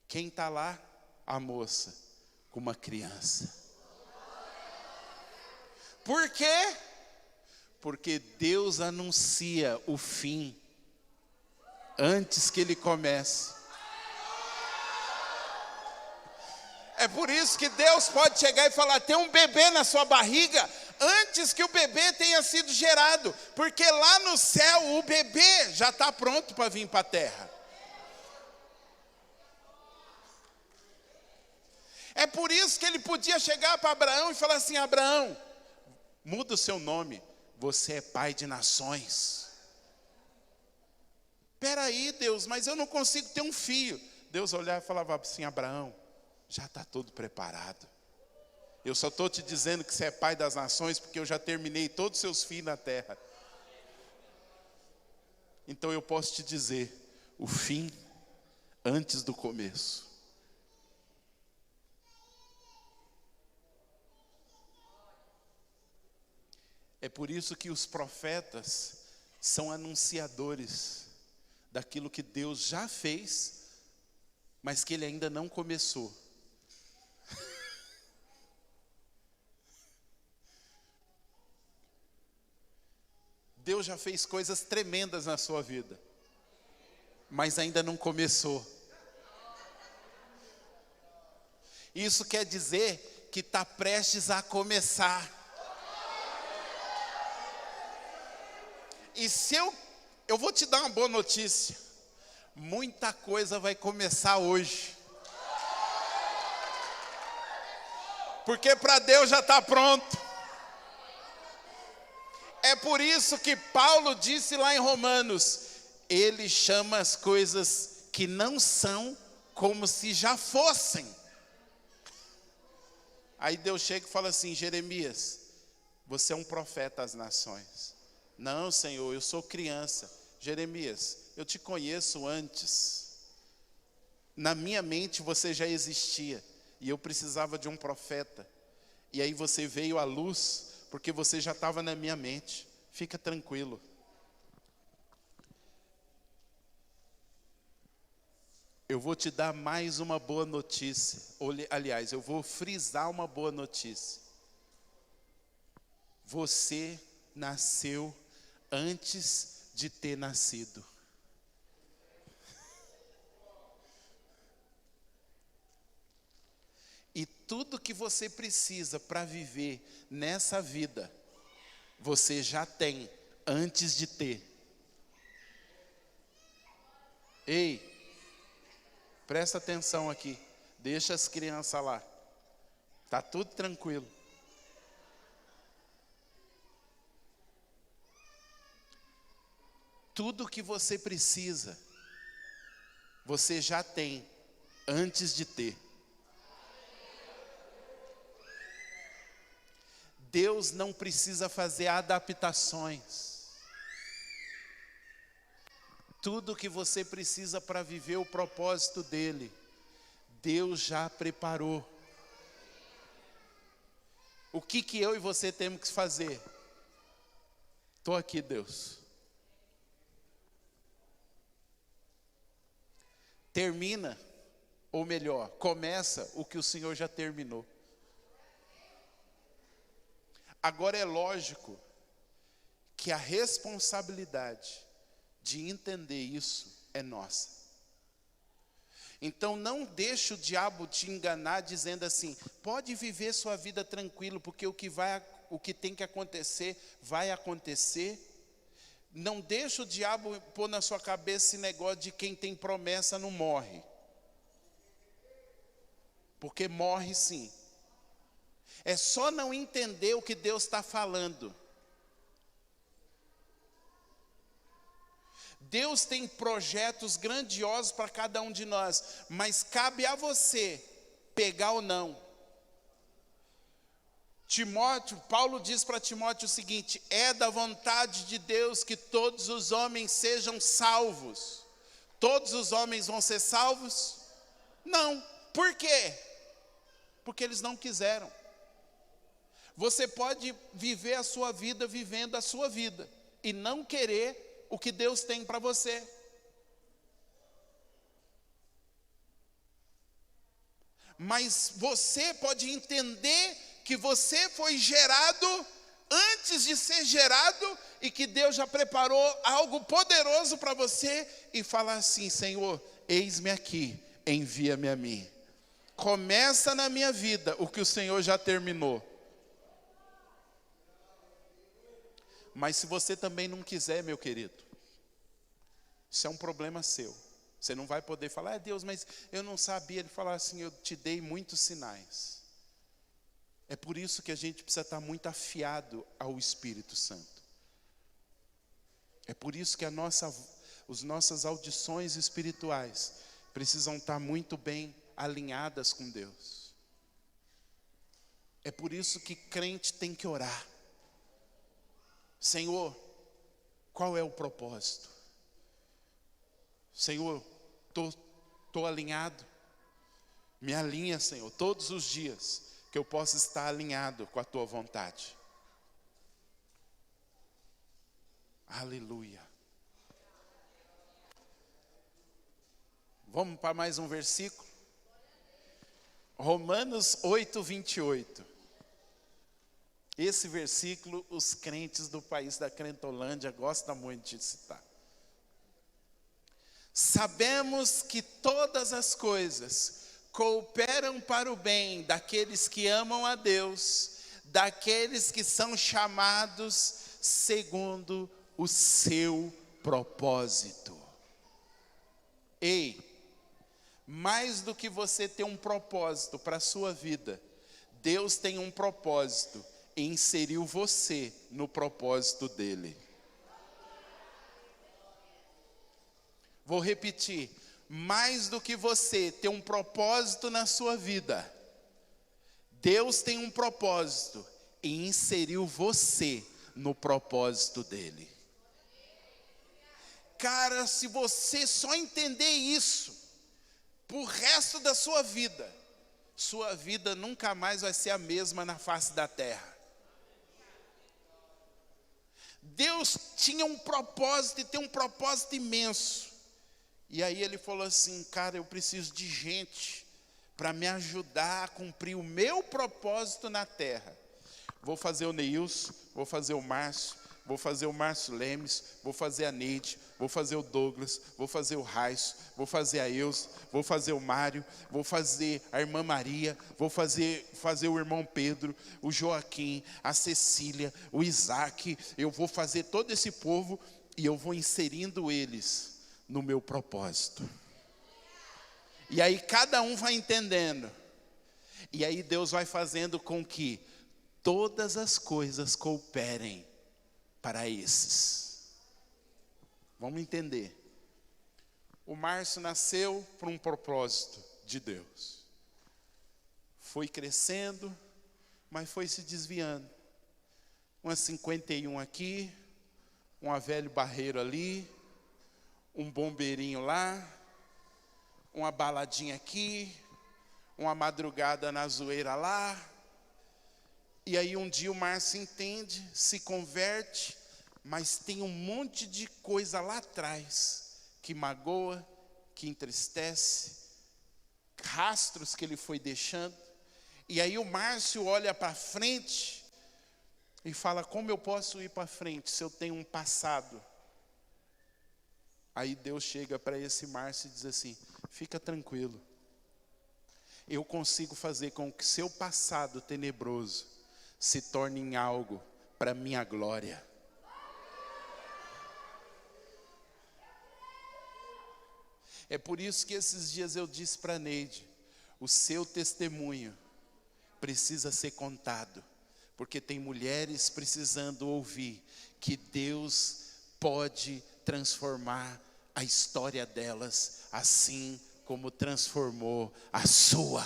Quem está lá? A moça com uma criança. Por quê? Porque Deus anuncia o fim antes que ele comece. É por isso que Deus pode chegar e falar: tem um bebê na sua barriga, antes que o bebê tenha sido gerado, porque lá no céu o bebê já está pronto para vir para a terra. É por isso que ele podia chegar para Abraão e falar assim: Abraão, muda o seu nome, você é pai de nações. Espera aí, Deus, mas eu não consigo ter um filho. Deus olhava e falava assim: Abraão, já está tudo preparado. Eu só estou te dizendo que você é pai das nações porque eu já terminei todos os seus filhos na terra. Então eu posso te dizer, o fim antes do começo. É por isso que os profetas são anunciadores daquilo que Deus já fez, mas que Ele ainda não começou. Deus já fez coisas tremendas na sua vida, mas ainda não começou. Isso quer dizer que está prestes a começar. E se eu vou te dar uma boa notícia, muita coisa vai começar hoje. Porque para Deus já está pronto. É por isso que Paulo disse lá em Romanos, ele chama as coisas que não são como se já fossem. Aí Deus chega e fala assim: Jeremias, você é um profeta às nações. Não, Senhor, eu sou criança. Jeremias, eu te conheço antes. Na minha mente você já existia e eu precisava de um profeta. E aí você veio à luz porque você já estava na minha mente. Fica tranquilo. Eu vou te dar mais uma boa notícia. Aliás, eu vou frisar uma boa notícia. Você nasceu antes de ter nascido. E tudo que você precisa para viver nessa vida, você já tem antes de ter. Ei, presta atenção aqui. Deixa as crianças lá. Tá tudo tranquilo. Tudo que você precisa, você já tem antes de ter. Deus não precisa fazer adaptações. Tudo que você precisa para viver o propósito dele, Deus já preparou. O que eu e você temos que fazer? Estou aqui, Deus. Termina, ou melhor, começa o que o Senhor já terminou. Agora é lógico que a responsabilidade de entender isso é nossa. Então não deixe o diabo te enganar dizendo assim: pode viver sua vida tranquilo, porque o que tem que acontecer, vai acontecer. Não deixe o diabo pôr na sua cabeça esse negócio de quem tem promessa não morre. Porque morre sim. É só não entender o que Deus está falando. Deus tem projetos grandiosos para cada um de nós, mas cabe a você pegar ou não. Paulo diz para Timóteo o seguinte: é da vontade de Deus que todos os homens sejam salvos. Todos os homens vão ser salvos? Não. Por quê? Porque eles não quiseram. Você pode viver a sua vida vivendo a sua vida e não querer o que Deus tem para você. Mas você pode entender que você foi gerado antes de ser gerado e que Deus já preparou algo poderoso para você e falar assim: Senhor, eis-me aqui, envia-me a mim. começa na minha vida o que o Senhor já terminou. Mas se você também não quiser, meu querido, isso é um problema seu. Você não vai poder falar, Deus, mas eu não sabia. Ele fala assim, eu te dei muitos sinais. É por isso que a gente precisa estar muito afiado ao Espírito Santo. É por isso que as nossas audições espirituais precisam estar muito bem alinhadas com Deus. É por isso que crente tem que orar. Senhor, qual é o propósito? Senhor, estou alinhado. Me alinha, Senhor, todos os dias, que eu possa estar alinhado com a Tua vontade. Aleluia. Vamos para mais um versículo? Romanos 8, 28. Esse versículo, os crentes do país da Crentolândia gostam muito de citar. Sabemos que todas as coisas cooperam para o bem daqueles que amam a Deus, daqueles que são chamados segundo o seu propósito. Ei, mais do que você ter um propósito para a sua vida, Deus tem um propósito e inseriu você no propósito dele. Vou repetir, mais do que você ter um propósito na sua vida, Deus tem um propósito e inseriu você no propósito dele. Cara, se você só entender isso, pro resto da sua vida nunca mais vai ser a mesma na face da terra. Deus tinha um propósito e tem um propósito imenso. E aí ele falou assim, cara, eu preciso de gente para me ajudar a cumprir o meu propósito na terra. Vou fazer o Neilson, vou fazer o Márcio, vou fazer o Márcio Lemes, vou fazer a Neide, vou fazer o Douglas, vou fazer o Raisso, vou fazer a Eus, vou fazer o Mário, vou fazer a irmã Maria, vou fazer o irmão Pedro, o Joaquim, a Cecília, o Isaac. Eu vou fazer todo esse povo e eu vou inserindo eles no meu propósito. E aí cada um vai entendendo. E aí Deus vai fazendo com que todas as coisas cooperem para esses. Vamos entender. O Márcio nasceu por um propósito de Deus. Foi crescendo, mas foi se desviando. Uma 51 aqui, uma velho barreiro ali, um bombeirinho lá, uma baladinha aqui, uma madrugada na zoeira lá. E aí um dia o Márcio entende, se converte, mas tem um monte de coisa lá atrás que magoa, que entristece, rastros que ele foi deixando. E aí o Márcio olha para frente e fala, como eu posso ir para frente se eu tenho um passado? Aí Deus chega para esse Márcio e diz assim, fica tranquilo. Eu consigo fazer com que seu passado tenebroso se torne em algo para minha glória. É por isso que esses dias eu disse para a Neide, o seu testemunho precisa ser contado, porque tem mulheres precisando ouvir que Deus pode transformar a história delas, assim como transformou a sua.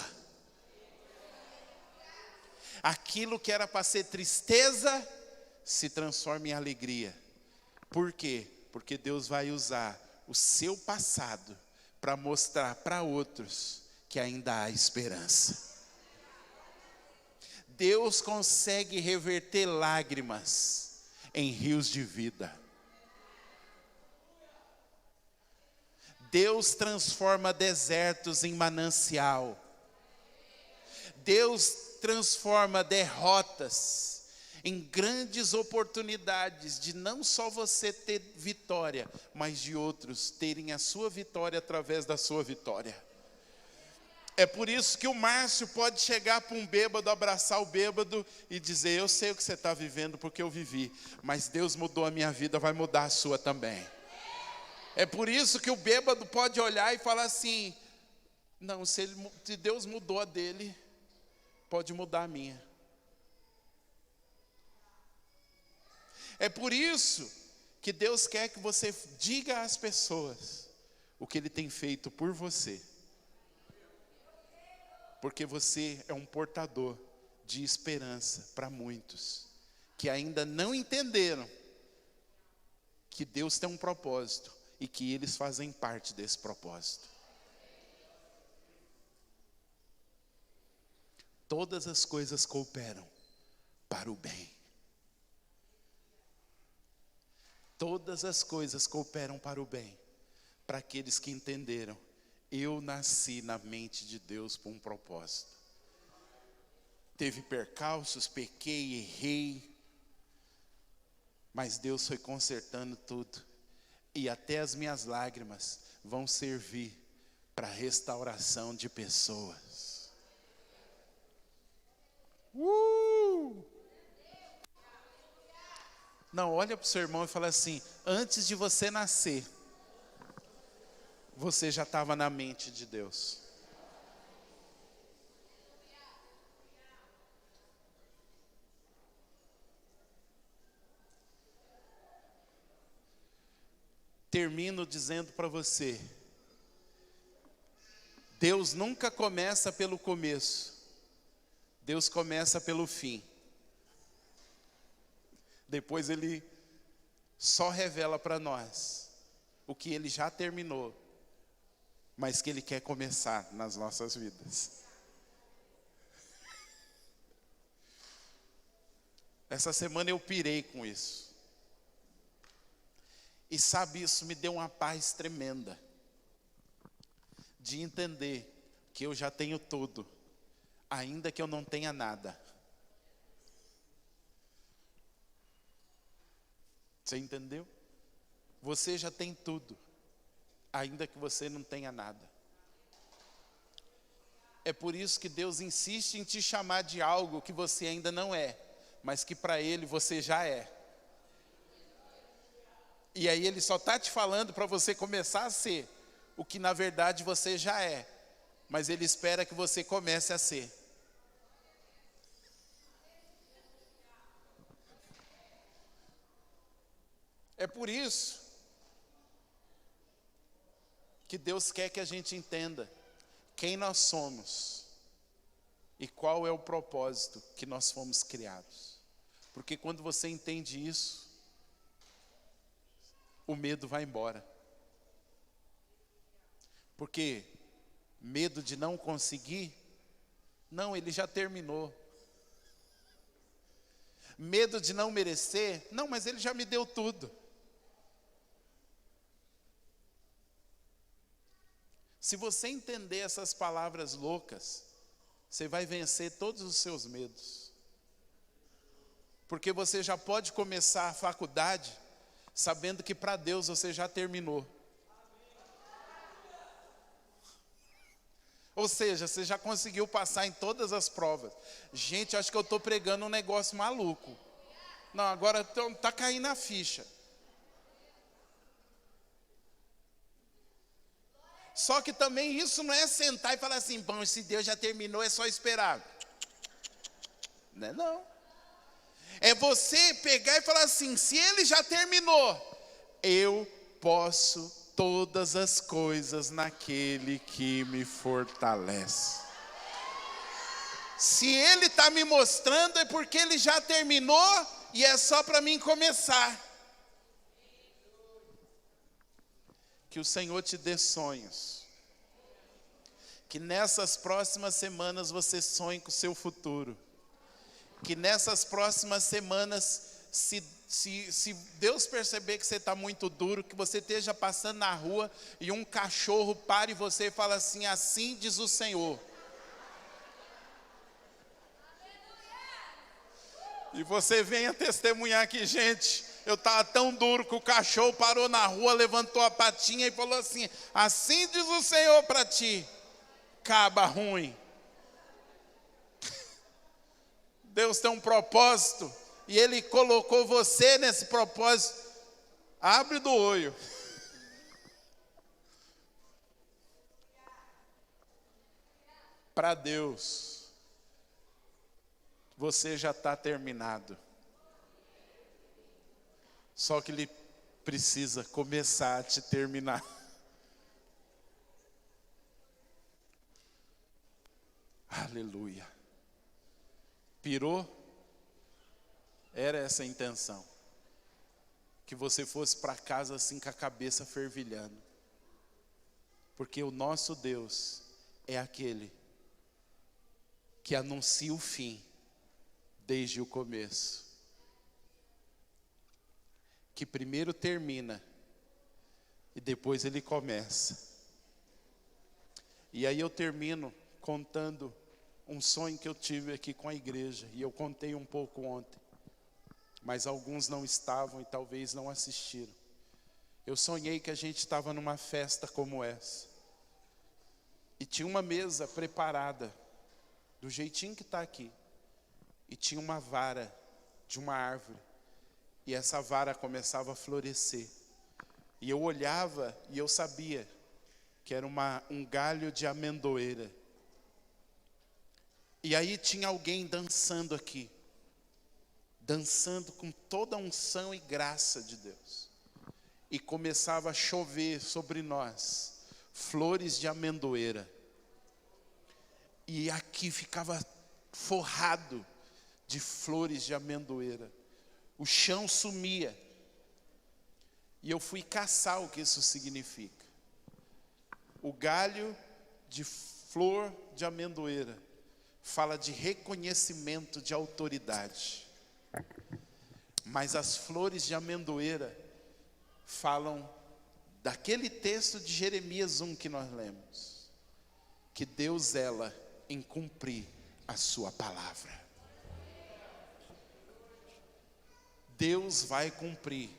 Aquilo que era para ser tristeza, se transforma em alegria. Por quê? Porque Deus vai usar o seu passado para mostrar para outros que ainda há esperança. Deus consegue reverter lágrimas em rios de vida. Deus transforma desertos em manancial. Deus transforma derrotas em grandes oportunidades de não só você ter vitória, mas de outros terem a sua vitória através da sua vitória. É por isso que o Márcio pode chegar para um bêbado, abraçar o bêbado e dizer: eu sei o que você está vivendo porque eu vivi, mas Deus mudou a minha vida, vai mudar a sua também. É por isso que o bêbado pode olhar e falar assim: não, se Deus mudou a dele, pode mudar a minha. É por isso que Deus quer que você diga às pessoas o que Ele tem feito por você. Porque você é um portador de esperança para muitos que ainda não entenderam que Deus tem um propósito e que eles fazem parte desse propósito. Todas as coisas cooperam para o bem. Todas as coisas cooperam para o bem, para aqueles que entenderam: eu nasci na mente de Deus por um propósito. Teve percalços, pequei, errei, mas Deus foi consertando tudo. E até as minhas lágrimas vão servir para a restauração de pessoas. Não, olha para o seu irmão e fala assim: antes de você nascer, você já estava na mente de Deus. Termino dizendo para você: Deus nunca começa pelo começo, Deus começa pelo fim. Depois Ele só revela para nós o que Ele já terminou, mas que Ele quer começar nas nossas vidas. Essa semana eu pirei com isso. E sabe, isso me deu uma paz tremenda. De entender que eu já tenho tudo, ainda que eu não tenha nada. Você entendeu? Você já tem tudo, ainda que você não tenha nada. É por isso que Deus insiste em te chamar de algo que você ainda não é, mas que para Ele você já é. E aí Ele só está te falando para você começar a ser o que na verdade você já é, mas Ele espera que você comece a ser. É por isso que Deus quer que a gente entenda quem nós somos e qual é o propósito que nós fomos criados. Porque quando você entende isso, o medo vai embora. Porque medo de não conseguir, não, Ele já terminou. Medo de não merecer, não, mas Ele já me deu tudo. Se você entender essas palavras loucas, você vai vencer todos os seus medos. Porque você já pode começar a faculdade sabendo que para Deus você já terminou. Ou seja, você já conseguiu passar em todas as provas. Gente, acho que eu estou pregando um negócio maluco. Não, agora está caindo a ficha. Só que também isso não é sentar e falar assim: bom, se Deus já terminou, é só esperar. Não é não. É você pegar e falar assim: se Ele já terminou, eu posso todas as coisas naquele que me fortalece. Se Ele está me mostrando, é porque Ele já terminou e é só para mim começar. Que o Senhor te dê sonhos. Que nessas próximas semanas você sonhe com o seu futuro. Que nessas próximas semanas, se Deus perceber que você está muito duro, que você esteja passando na rua e um cachorro pare você e fala assim: assim diz o Senhor. E você venha testemunhar aqui: gente, eu estava tão duro que o cachorro parou na rua, levantou a patinha e falou assim: assim diz o Senhor para ti. caba ruim. Deus tem um propósito e Ele colocou você nesse propósito. Abre do olho. Para Deus, você já está terminado. Só que Ele precisa começar a te terminar. Aleluia. Pirou? Era essa a intenção. Que você fosse para casa assim com a cabeça fervilhando. Porque o nosso Deus é aquele que anuncia o fim desde o começo. Que primeiro termina e depois ele começa. E aí eu termino contando um sonho que eu tive aqui com a igreja, e eu contei um pouco ontem, mas alguns não estavam e talvez não assistiram. Eu sonhei que a gente estava numa festa como essa, e tinha uma mesa preparada, do jeitinho que está aqui, e tinha uma vara de uma árvore, e essa vara começava a florescer, e eu olhava e eu sabia que era um galho de amendoeira. E aí tinha alguém dançando aqui, dançando com toda a unção e graça de Deus. E começava a chover sobre nós, flores de amendoeira. E aqui ficava forrado de flores de amendoeira. O chão sumia. E eu fui caçar o que isso significa. O galho de flor de amendoeira fala de reconhecimento de autoridade. Mas as flores de amendoeira falam daquele texto de Jeremias 1 que nós lemos, que Deus zela em cumprir a sua palavra. Deus vai cumprir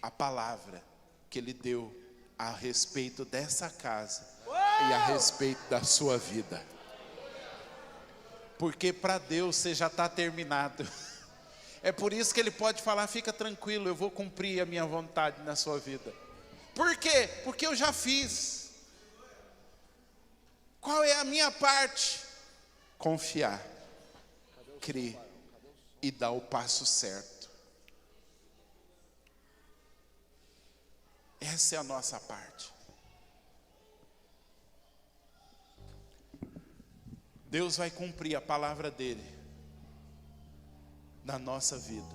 a palavra que Ele deu a respeito dessa casa e a respeito da sua vida. Porque para Deus você já está terminado. É por isso que Ele pode falar, fica tranquilo, eu vou cumprir a minha vontade na sua vida. Por quê? Porque eu já fiz. Qual é a minha parte? Confiar, crer e dar o passo certo. Essa é a nossa parte. Deus vai cumprir a palavra dele na nossa vida,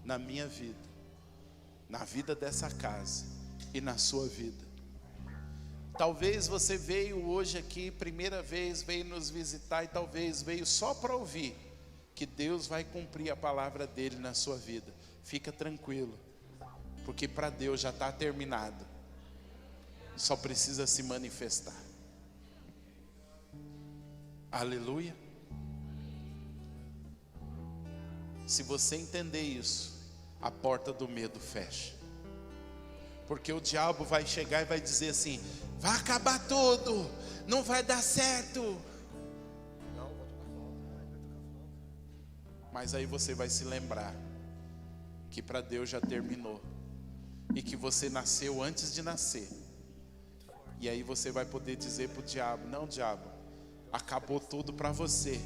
na minha vida, na vida dessa casa e na sua vida. Talvez você veio hoje aqui, primeira vez, veio nos visitar e talvez veio só para ouvir que Deus vai cumprir a palavra dele na sua vida. Fica tranquilo, porque para Deus já está terminado, só precisa se manifestar. Aleluia. Se você entender isso, a porta do medo fecha. Porque o diabo vai chegar e vai dizer assim, vai acabar tudo, não vai dar certo. Mas aí você vai se lembrar que para Deus já terminou, e que você nasceu antes de nascer. E aí você vai poder dizer para o diabo, não, diabo, acabou tudo para você,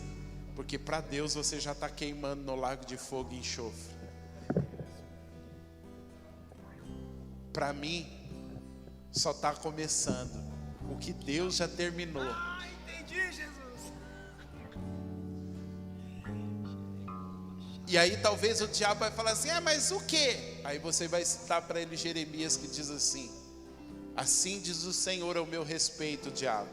porque para Deus você já está queimando no lago de fogo e enxofre. Para mim só está começando. O que Deus já terminou. Entendi, Jesus. E aí talvez o diabo vai falar assim, mas o quê? Aí você vai citar para ele Jeremias, que diz assim, assim diz o Senhor ao meu respeito, diabo,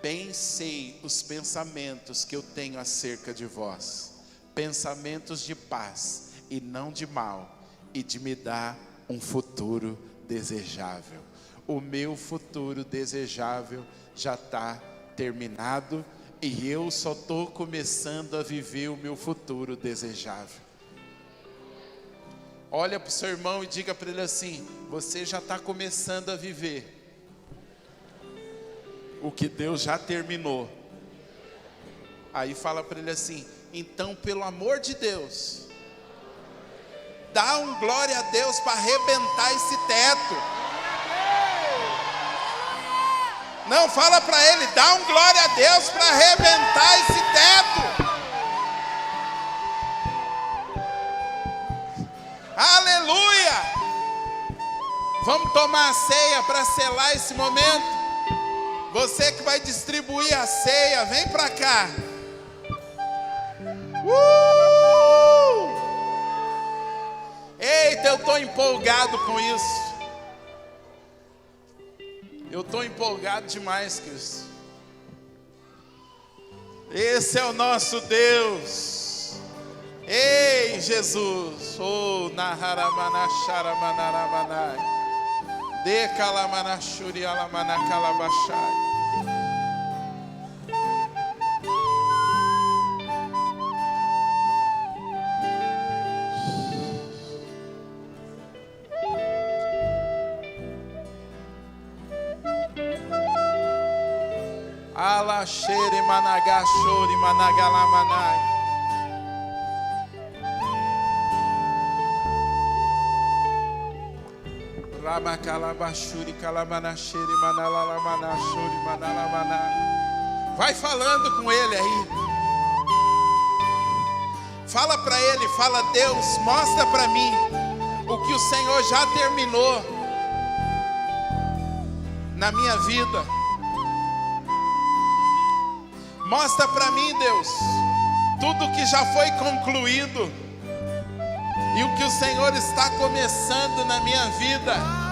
bem sei os pensamentos que eu tenho acerca de vós, pensamentos de paz e não de mal, e de me dar um futuro desejável. O meu futuro desejável já está terminado, e eu só estou começando a viver o meu futuro desejável. Olha para o seu irmão e diga para ele assim, você já está começando a viver o que Deus já terminou. Aí fala para ele assim: então, pelo amor de Deus, dá um glória a Deus para arrebentar esse teto. Não, fala para ele: dá um glória a Deus para arrebentar esse teto. Aleluia! Vamos tomar a ceia para selar esse momento. Você que vai distribuir a ceia, vem para cá. Eita, eu estou empolgado com isso. Eu estou empolgado demais com isso. Esse é o nosso Deus. Ei, Jesus. Oh, naharamana sharamanaramanai. De kalamanashuri alamanakalabashai. Alaxere managashori managalamanai. Ramakalabashuri kalamanasheri manalalamanashuri manalamanai. Vai falando com ele aí. Fala para ele, fala: Deus, mostra para mim o que o Senhor já terminou na minha vida. Mostra para mim, Deus, tudo que já foi concluído e o que o Senhor está começando na minha vida.